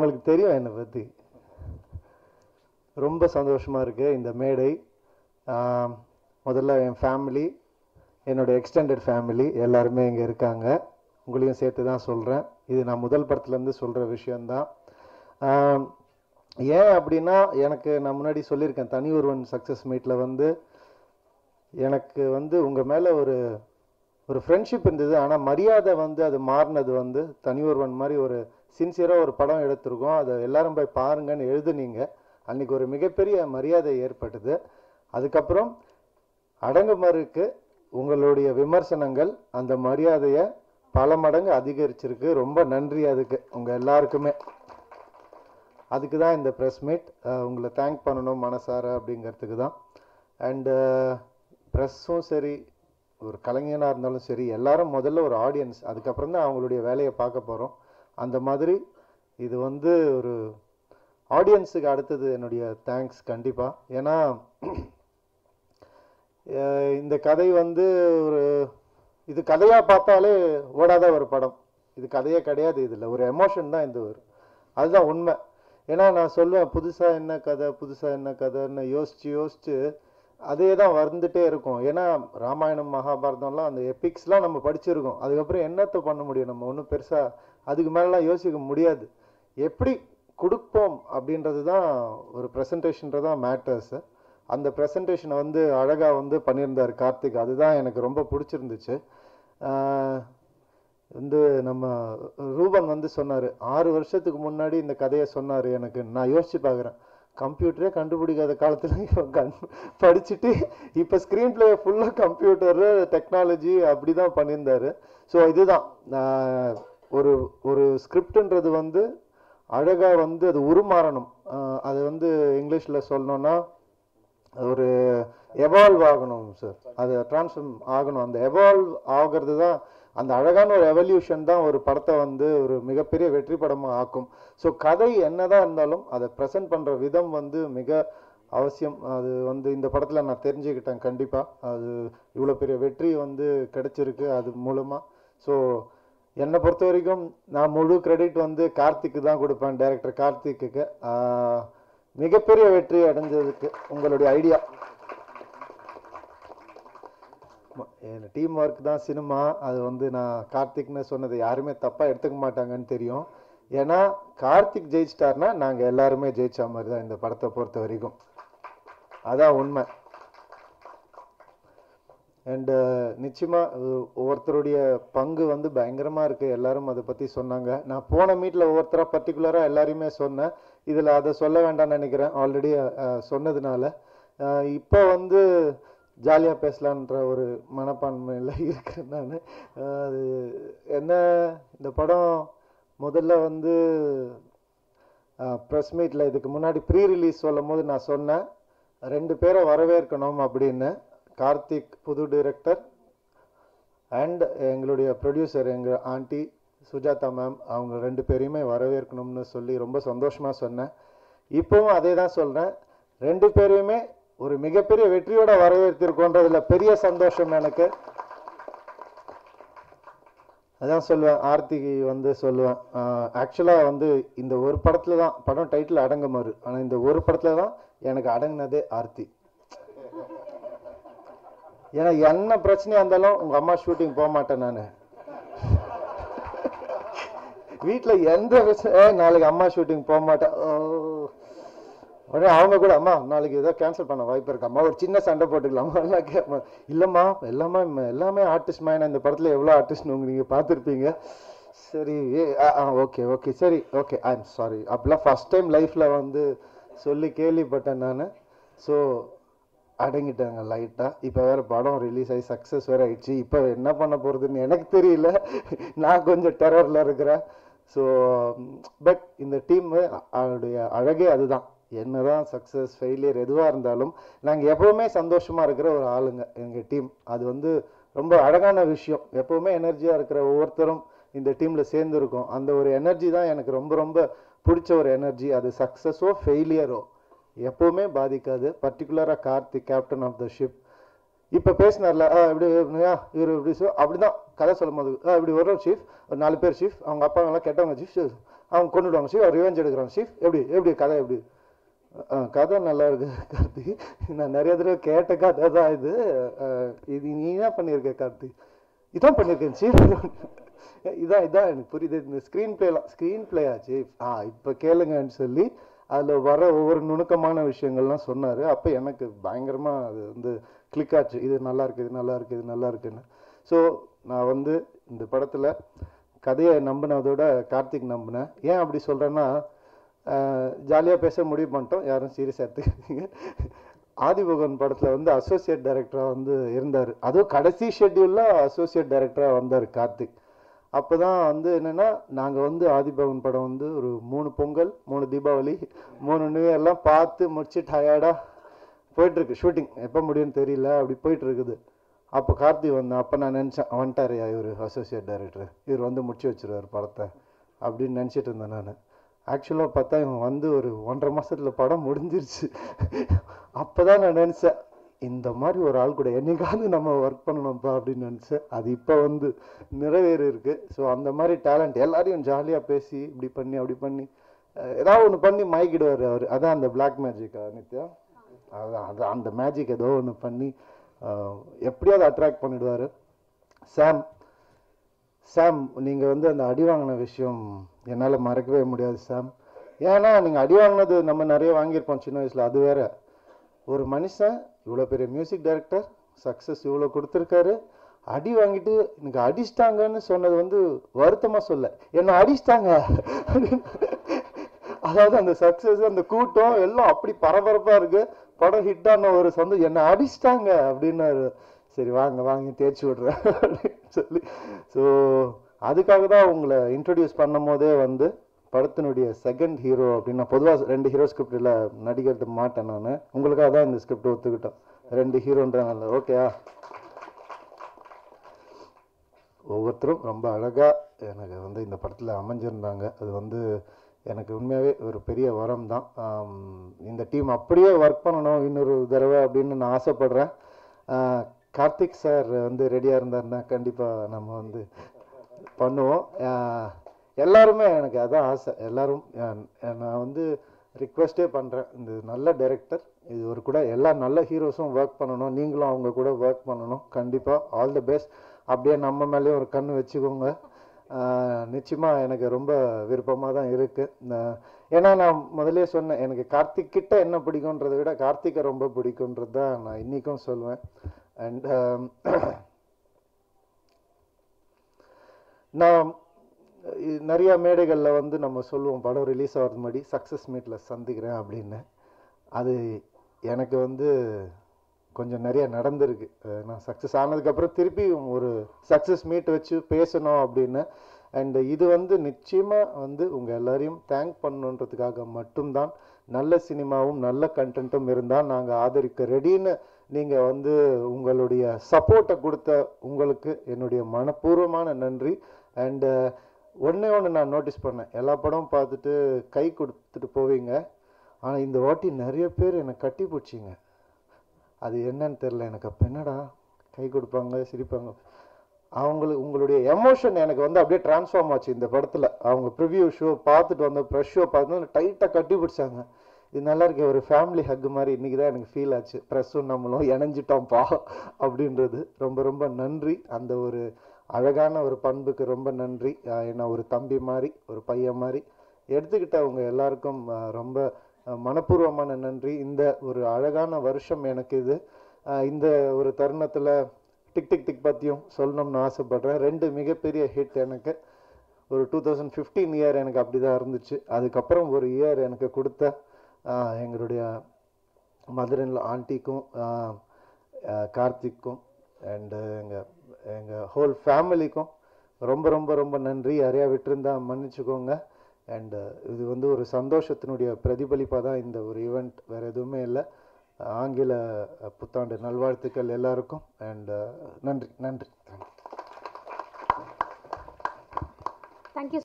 அவங்களுக்கு தெரியும் என்னை பற்றி. ரொம்ப சந்தோஷமாக இருக்குது இந்த மேடை. முதல்ல என் ஃபேமிலி, என்னோடய எக்ஸ்டெண்டட் ஃபேமிலி எல்லாருமே இங்கே இருக்காங்க. உங்களையும் சேர்த்து தான் சொல்கிறேன். இது நான் முதல் படத்துலேருந்து சொல்கிற விஷயந்தான். ஏன் அப்படின்னா, எனக்கு நான் முன்னாடி சொல்லியிருக்கேன், தனி ஒருவன் சக்ஸஸ் மீட்டில் வந்து எனக்கு வந்து உங்கள் மேலே ஒரு ஃப்ரெண்ட்ஷிப் இருந்தது. ஆனால் மரியாதை வந்து அது மாறினது வந்து தனி ஒருவன் மாதிரி ஒரு சின்சியராக ஒரு படம் எடுத்திருக்கோம். அதை எல்லாரும் போய் பாருங்கன்னு எழுதுனீங்க. அன்றைக்கி ஒரு மிகப்பெரிய மரியாதை ஏற்பட்டது. அதுக்கப்புறம் அடங்குமறுக்கு உங்களுடைய விமர்சனங்கள் அந்த மரியாதையை பல மடங்கு அதிகரிச்சிருக்கு. ரொம்ப நன்றி அதுக்கு உங்கள் எல்லாருக்குமே. அதுக்கு தான் இந்த ப்ரெஸ் மீட். உங்களை தேங்க் பண்ணணும் மனசார அப்படிங்கிறதுக்கு தான். அண்டு ப்ரெஸ்ஸும் சரி, ஒரு கலைஞனாக இருந்தாலும் சரி, எல்லாரும் முதல்ல ஒரு ஆடியன்ஸ், அதுக்கப்புறம் தான் அவங்களுடைய வேலையை பார்க்க போகிறோம். அந்த மாதிரி இது வந்து ஒரு ஆடியன்ஸுக்கு அடுத்தது என்னுடைய தேங்க்ஸ் கண்டிப்பாக. ஏன்னா இந்த கதை வந்து இது கதையாக பார்த்தாலே ஓடாத ஒரு படம். இது கதையே கிடையாது, இதில் ஒரு எமோஷன் தான் இந்த அதுதான் உண்மை. ஏன்னா நான் சொல்லுவேன், புதுசாக என்ன கதை புதுசாக என்ன கதைன்னு யோசித்து அதே தான் வந்துட்டே இருக்கும். ஏன்னா ராமாயணம் மகாபாரதம்லாம் அந்த எபிக்ஸ்லாம் நம்ம படிச்சிருக்கோம். அதுக்கப்புறம் என்னத்தை பண்ண முடியும், நம்ம ஒன்றும் பெருசாக அதுக்கு மேலாம் யோசிக்க முடியாது. எப்படி கொடுப்போம் அப்படின்றது தான் ஒரு ப்ரெசன்டேஷன்றது தான் மேட்டர்ஸு. அந்த ப்ரெசன்டேஷனை வந்து அழகாக வந்து பண்ணியிருந்தார் கார்த்திக். அதுதான் எனக்கு ரொம்ப பிடிச்சிருந்துச்சு. வந்து நம்ம ரூபன் வந்து சொன்னார், 6 வருஷத்துக்கு முன்னாடி இந்த கதையை சொன்னார் எனக்கு. நான் யோசிச்சு பார்க்குறேன், கம்ப்யூட்டரே கண்டுபிடிக்காத காலத்தில் படிச்சுட்டு இப்போ ஸ்க்ரீன் பிளே ஃபுல்லாக கம்ப்யூட்டரு டெக்னாலஜி அப்படி தான் பண்ணியிருந்தார். ஸோ இதுதான் ஒரு ஸ்கிரிப்டுன்றது வந்து அழகாக வந்து அது உருமாறணும். அது வந்து இங்கிலீஷில் சொல்லணுன்னா ஒரு எவால்வ் ஆகணும் சார், அது டிரான்ஸ்ஃபார்ம் ஆகணும். அந்த எவால்வ் ஆகிறது தான் அந்த அழகான ஒரு எவல்யூஷன் தான் ஒரு படத்தை வந்து ஒரு மிகப்பெரிய வெற்றி படமாக ஆக்கும். ஸோ கதை என்னதான் இருந்தாலும் அதை ப்ரெசென்ட் பண்ணுற விதம் வந்து மிக அவசியம். அது வந்து இந்த படத்தில் நான் தெரிஞ்சுக்கிட்டேன். கண்டிப்பாக அது இவ்வளோ பெரிய வெற்றி வந்து கிடைச்சிருக்கு அது மூலமாக. ஸோ என்னை பொறுத்த வரைக்கும் நான் முழு கிரெடிட் வந்து கார்த்திக்கு தான் கொடுப்பேன், டைரக்டர் கார்த்திக்கு. மிகப்பெரிய வெற்றி அடைஞ்சதுக்கு உங்களுடைய ஐடியா. டீம் ஒர்க் தான் சினிமா. அது வந்து நான் கார்த்திக்னு சொன்னது யாருமே தப்பாக எடுத்துக்க மாட்டாங்கன்னு தெரியும். ஏன்னா கார்த்திக் ஜெயிச்சிட்டார்னா நாங்கள் எல்லாருமே ஜெயிச்ச மாதிரி தான் இந்த படத்தை பொறுத்த வரைக்கும். அதான் உண்மை. அண்டு நிச்சயமாக ஒவ்வொருத்தருடைய பங்கு வந்து பயங்கரமாக இருக்குது. எல்லாரும் அதை பற்றி சொன்னாங்க. நான் போன மீட்டில் ஒவ்வொருத்தராக பர்டிகுலராக எல்லாரையுமே சொன்னேன். இதில் அதை சொல்ல வேண்டாம்னு நினைக்கிறேன், ஆல்ரெடி சொன்னதுனால. இப்போ வந்து ஜாலியாக பேசலான்ற ஒரு மனப்பான்மையில் இருக்கிறேன் நான். அது என்ன, இந்த படம் முதல்ல வந்து ப்ரெஸ் மீட்டில் இதுக்கு முன்னாடி ப்ரீ ரிலீஸ் சொல்லும் போது நான் சொன்னேன், 2 பேரை வரவேற்கணும் அப்படின்னு. கார்த்திக் புது டைரக்டர் அண்ட் எங்களுடைய ப்ரொடியூசர் எங்கள் ஆண்டி சுஜாதா மேம், அவங்க 2 பேரையுமே வரவேற்கணும்னு சொல்லி ரொம்ப சந்தோஷமாக சொன்னேன். இப்போவும் அதே தான் சொல்கிறேன், 2 பேரையுமே ஒரு மிகப்பெரிய வெற்றியோட வரவேற்றிருக்கோன்றதுல பெரிய சந்தோஷம் எனக்கு. அதான் சொல்லுவேன், ஆர்த்திக்கு வந்து சொல்லுவேன், ஆக்சுவலாக வந்து இந்த ஒரு படத்தில் தான் படம் டைட்டில் அடங்குமாறு, ஆனால் இந்த ஒரு படத்தில் தான் எனக்கு அடங்கினதே ஆர்த்தி. ஏன்னா என்ன பிரச்சனையாக இருந்தாலும் உங்கள் அம்மா ஷூட்டிங் போக மாட்டேன் நான். வீட்டில் எந்த பிரச்சனை, நாளைக்கு அம்மா ஷூட்டிங் போக மாட்டேன். உடனே அவங்க கூட, அம்மா நாளைக்கு ஏதோ கேன்சல் பண்ண வாய்ப்பு இருக்கு, அம்மா ஒரு சின்ன சண்டை போட்டுக்கலாமா? எல்லாம் கேட்பேன். இல்லைம்மா எல்லாமே ஆர்டிஸ்ட் மா. இந்த படத்தில் எவ்வளோ ஆர்டிஸ்ட் நீங்கள் பார்த்துருப்பீங்க. சரி ஓகே ஓகே சரி ஓகே ஐ எம் சாரி. அப்படிலாம் ஃபஸ்ட் டைம் லைஃப்பில் வந்து சொல்லி கேள்விப்பட்டேன் நான். ஸோ அடங்கிட்டாங்க லைட்டாக. இப்போ வேறு படம் ரிலீஸ் ஆகி சக்ஸஸ் வேறு ஆகிடுச்சு. இப்போ என்ன பண்ண போகிறதுன்னு எனக்கு தெரியல, நான் கொஞ்சம் டெரரில் இருக்கிறேன். ஸோ பட் இந்த டீமு அவருடைய அழகே அதுதான். என்னதான் சக்ஸஸ் ஃபெயிலியர் எதுவாக இருந்தாலும் நாங்கள் எப்போவுமே சந்தோஷமாக இருக்கிற ஒரு ஆளுங்க எங்கள் டீம். அது வந்து ரொம்ப அழகான விஷயம். எப்போவுமே எனர்ஜியாக இருக்கிற ஒவ்வொருத்தரும் இந்த டீமில் சேர்ந்துருக்கோம். அந்த ஒரு எனர்ஜி தான் எனக்கு ரொம்ப ரொம்ப பிடிச்ச ஒரு எனர்ஜி. அது சக்ஸஸோ ஃபெயிலியரோ எப்போவுமே பாதிக்காது. பர்டிகுலராக Karthik, captain of the ship, இப்போ பேசினார்ல, இப்படி இவர் இப்படி அப்படிதான் கதை சொல்லும் போது, இப்படி வரும் சீஃப், ஒரு 4 பேர் சீஃப், அவங்க அப்பாவெல்லாம் கெட்டவங்க சீஃப், அவங்க கொண்டுடுவாங்க சீஃப், அவர் ரிவெஞ்ச் எடுக்கிறாங்க சீஃப், எப்படி கதை எப்படி? கதை நல்லா இருக்கு கார்த்தி, நான் நிறைய தடவை கேட்ட கதை தான் இது. இது நீ என்ன பண்ணியிருக்க கார்த்தி? இதான் பண்ணியிருக்கேன் சீஃப். இதான் எனக்கு புரியுது. இந்த ஸ்க்ரீன் பிளே ஆச்சு. இப்போ கேளுங்கன்னு சொல்லி அதில் வர ஒவ்வொரு நுணுக்கமான விஷயங்கள்லாம் சொன்னார். அப்போ எனக்கு பயங்கரமாக அது வந்து கிளிக் ஆச்சு. இது நல்லா இருக்கு, இது நல்லா இருக்கு, இது நல்லா இருக்குன்னு. ஸோ நான் வந்து இந்த படத்தில் கதையை நம்பினதோட கார்த்திக் நம்பினேன். ஏன் அப்படி சொல்கிறேன்னா, ஜாலியாக பேச முடிவு பண்ணிட்டோம், யாரும் சீரியஸாக எடுத்துக்கிறீங்க. ஆதிபகவன் படத்தில் வந்து அசோசியேட் டைரக்டராக வந்து இருந்தார். அதுவும் கடைசி ஷெட்யூலில் அசோசியேட் டைரக்டராக வந்தார் கார்த்திக். அப்போ தான் வந்து என்னென்னா, நாங்கள் வந்து ஆதிபகவன் படம் வந்து ஒரு 3 பொங்கல், 3 தீபாவளி, 3 நியூ இயர்லாம் பார்த்து முடிச்சு டயர்டாக போயிட்டுருக்கு. ஷூட்டிங் எப்போ முடியும்னு தெரியல, அப்படி போயிட்டுருக்குது. அப்போ கார்த்திக் வந்தேன். அப்போ நான் நினச்சேன், வந்துட்டாரையா இவர் அசோசியேட் டைரக்டர், இவர் வந்து முடிச்சு வச்சுருவார் படத்தை அப்படின்னு நினச்சிட்டு இருந்தேன் நான். ஆக்சுவலாக பார்த்தா இவன் வந்து ஒரு 1.5 மாதத்தில் படம் முடிஞ்சிருச்சு. அப்போ தான் நான் நினச்சேன், இந்த மாதிரி ஒரு ஆள் கூட என்னைக்காவது நம்ம ஒர்க் பண்ணணும்ப்பா அப்படின்னு நினச்சேன். அது இப்போ வந்து நிறைவேறி இருக்குது. ஸோ அந்த மாதிரி டேலண்ட் எல்லாரையும் ஜாலியாக பேசி இப்படி பண்ணி அப்படி பண்ணி ஏதாவது ஒன்று பண்ணி மயக்கிடுவார் அவர். அதான் அந்த பிளாக் மேஜிக்கா நித்யா, அது அந்த மேஜிக் ஏதோ ஒன்று பண்ணி எப்படியாவது அட்ராக்ட் பண்ணிடுவார். சாம் நீங்கள் வந்து அந்த அடி வாங்கின விஷயம் என்னால் மறக்கவே முடியாது சாம். ஏன்னா நீங்கள் அடி வாங்கினது நம்ம நிறைய வாங்கியிருப்போம் சின்ன வயசில், அது வேற. ஒரு மனுஷன் இவ்வளோ பெரிய மியூசிக் டைரக்டர், சக்ஸஸ் இவ்வளோ கொடுத்துருக்காரு, அடி வாங்கிட்டு எனக்கு அடிச்சிட்டாங்கன்னு சொன்னது வந்து வருத்தமாக சொல்ல, என்னை அடிச்சிட்டாங்க. அதாவது அந்த சக்ஸஸ், அந்த கூட்டம் எல்லாம் அப்படி பரபரப்பாக இருக்கு, படம் ஹிட் ஆன ஒரு சொந்தம் என்னை அடிச்சிட்டாங்க அப்படின்னாரு. சரி வாங்கி தேய்ச்சி விட்றேன் அப்படின்னு சொல்லி. ஸோ அதுக்காக தான் உங்களை இன்ட்ரடியூஸ் பண்ணும் போதே வந்து படத்தினுடைய செகண்ட் ஹீரோ அப்படின்னு. நான் பொதுவாக 2 ஹீரோ ஸ்கிரிப்டில் நடிக்கிறது மாட்டேன் நான். உங்களுக்காக தான் இந்த ஸ்கிரிப்ட் ஒத்துக்கிட்டோம், 2 ஹீரோன்றாங்கல்ல. ஓகேயா? ஒவ்வொருத்தரும் ரொம்ப அழகாக எனக்கு வந்து இந்த படத்தில் அமைஞ்சிருந்தாங்க. அது வந்து எனக்கு உண்மையாகவே ஒரு பெரிய வரம் தான். இந்த டீம் அப்படியே ஒர்க் பண்ணணும் இன்னொரு தடவை அப்படின்னு நான் ஆசைப்படுறேன். கார்த்திக் சார் வந்து ரெடியாக இருந்தாருன்னா கண்டிப்பாக நம்ம வந்து பண்ணுவோம். எல்லாருமே எனக்கு அதான் ஆசை. எல்லாரும் நான் வந்து ரிக்வெஸ்டே பண்ணுறேன், இந்த நல்ல டைரக்டர் இது ஒரு கூட எல்லா நல்ல ஹீரோஸும் ஒர்க் பண்ணணும், நீங்களும் அவங்க கூட ஒர்க் பண்ணணும். கண்டிப்பாக ஆல் தி பெஸ்ட். அப்படியே நம்ம மேலேயும் ஒரு கண் வச்சுக்கோங்க. நிச்சயமாக எனக்கு ரொம்ப விருப்பமாக தான் இருக்குது. ஏன்னா நான் முதலே சொன்னேன், எனக்கு கார்த்திக் கிட்ட என்ன பிடிக்குன்றதை விட கார்த்திகை ரொம்ப பிடிக்குன்றது தான் நான் இன்றைக்கும் சொல்லுவேன். அண்ட் நான் நிறைய மேடைகளில் வந்து நம்ம சொல்லுவோம், படம் ரிலீஸ் ஆகிறது முன்னாடி சக்ஸஸ் மீட்டில் சந்திக்கிறேன் அப்படின்னு. அது எனக்கு வந்து கொஞ்சம் நிறைய நடந்திருக்கு. நான் சக்ஸஸ் ஆனதுக்கப்புறம் திருப்பி ஒரு சக்ஸஸ் மீட் வச்சு பேசணும் அப்படின்னு. அண்ட் இது வந்து நிச்சயமாக வந்து உங்கள் எல்லாரையும் தேங்க் பண்ணுன்றதுக்காக மட்டும்தான். நல்ல சினிமாவும் நல்ல கண்டென்ட்டும் இருந்தால் நாங்கள் ஆதரிக்க ரெடின்னு நீங்கள் வந்து உங்களுடைய சப்போர்ட்டை கொடுத்த உங்களுக்கு என்னுடைய மனப்பூர்வமான நன்றி. அண்டு ஒன்று நான் நோட்டீஸ் பண்ணேன், எல்லா படமும் பார்த்துட்டு கை கொடுத்துட்டு போவீங்க, ஆனால் இந்த வாட்டி நிறைய பேர் என்னை கட்டி பிடிச்சிங்க. அது என்னன்னு தெரில எனக்கு. அப்போ என்னடா கை கொடுப்பாங்க சிரிப்பாங்க, உங்களுடைய எமோஷன் எனக்கு வந்து அப்படியே டிரான்ஸ்ஃபார்ம் ஆச்சு இந்த படத்தில். அவங்க ப்ரிவியூ ஷோ பார்த்துட்டு வந்த ப்ரெஷ் ஷோ பார்த்து டைட்டாக கட்டி பிடிச்சாங்க. இது நல்லா இருக்கு, ஒரு ஃபேமிலி ஹக் மாதிரி இன்றைக்கி தான் எனக்கு ஃபீல் ஆச்சு. ப்ரெஸ்ஸும் நம்மளும் இணைஞ்சிட்டோம்ப்பா அப்படின்றது. ரொம்ப ரொம்ப நன்றி. அந்த ஒரு அழகான ஒரு பண்புக்கு ரொம்ப நன்றி. என்ன ஒரு தம்பி மாதிரி ஒரு பையன் மாதிரி எடுத்துக்கிட்டவங்க எல்லாருக்கும் ரொம்ப மனப்பூர்வமான நன்றி. இந்த ஒரு அழகான வருஷம் எனக்கு இது. இந்த ஒரு தருணத்தில் டிக் டிக் டிக் பற்றியும் சொல்லணும்னு ஆசைப்படுறேன். 2 மிகப்பெரிய ஹிட் எனக்கு. ஒரு 2015 இயர் எனக்கு அப்படி தான் இருந்துச்சு. அதுக்கப்புறம் ஒரு இயர் எனக்கு கொடுத்த எங்களுடைய மதர்-இன்-லா ஆண்டிக்கும் கார்த்திக்கும் அண்டு எங்கள் ஹோல் ஃபேமிலிக்கும் ரொம்ப ரொம்ப ரொம்ப நன்றி. யாரையா விட்டுருந்தா மன்னிச்சுக்கோங்க. அண்டு இது வந்து ஒரு சந்தோஷத்தினுடைய பிரதிபலிப்பாக தான் இந்த ஒரு ஈவெண்ட், வேறு எதுவுமே இல்லை. ஆங்கில புத்தாண்டு நல்வாழ்த்துக்கள் எல்லாருக்கும். அண்ட் நன்றி. தேங்க்யூ.